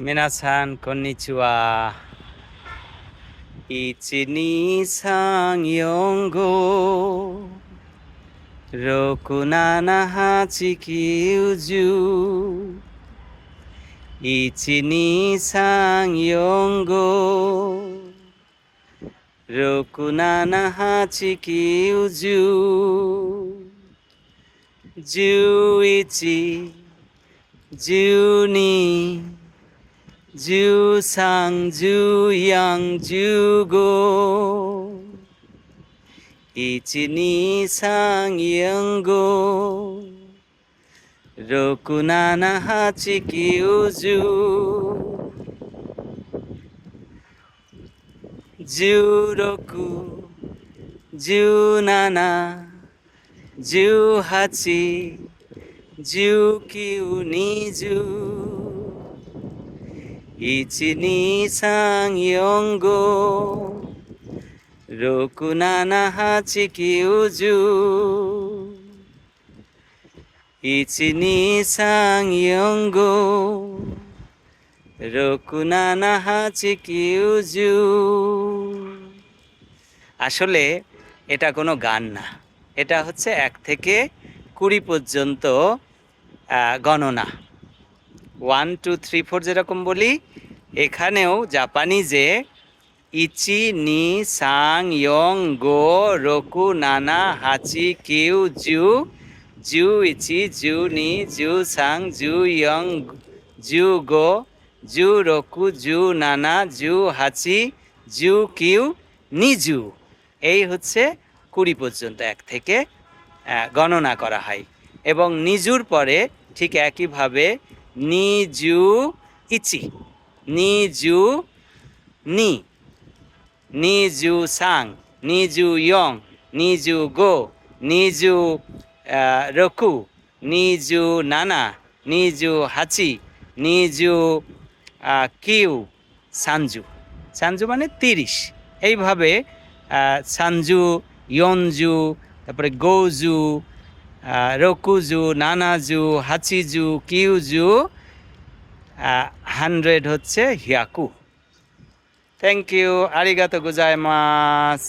Minasan, konnichiwa. Ichi, ni, san, yongo. Roku, nana, hachi, kyuju. Ichi, ni, san, yongo. Roku, nana, hachi, kyuju. 11、12、13、14、15、1、2、3、4、5、6、7、8、9、10、16、17、18、19、20、1、2、3、4、5、6、7、8、9、10、1、2、3、4、5、6、7、8、9、10। আসলে এটা কোনো গান না, এটা হচ্ছে 1 থেকে 20 পর্যন্ত গণনা। 1, 2, 3, 4 যেরকম বলি, এখানেও জাপানিজে ইচি, নি, সাং, ইয়ং, গো, রকু, নানা, হাচি, কিউ, জু, জু ইচি, জু নি, জু সাং, জু ইয়ং, জু গো, জু রকু, জু নানা, জু হাচি, জু কিউ, নিজু। এই হচ্ছে 20 পর্যন্ত 1 থেকে গণনা করা হয়। এবং নিজুর পরে ঠিক একইভাবে নিজু ইচি, নিজু নি, নিজু সাং, নিজু ইয়ং, নিজু গো, নিজু রকু, নিজু নানা, নিজু হাচি, নিজু কিউ, সানজু। সানজু মানে 30। এইভাবে সানজু, ইয়নজু, তারপরে গৌজু, রকুজু, নানাজু, হাচিজু, কিউজু, 100 হচ্ছে হিয়াকু। Thank you, আরিগাতো গোজাইমাস।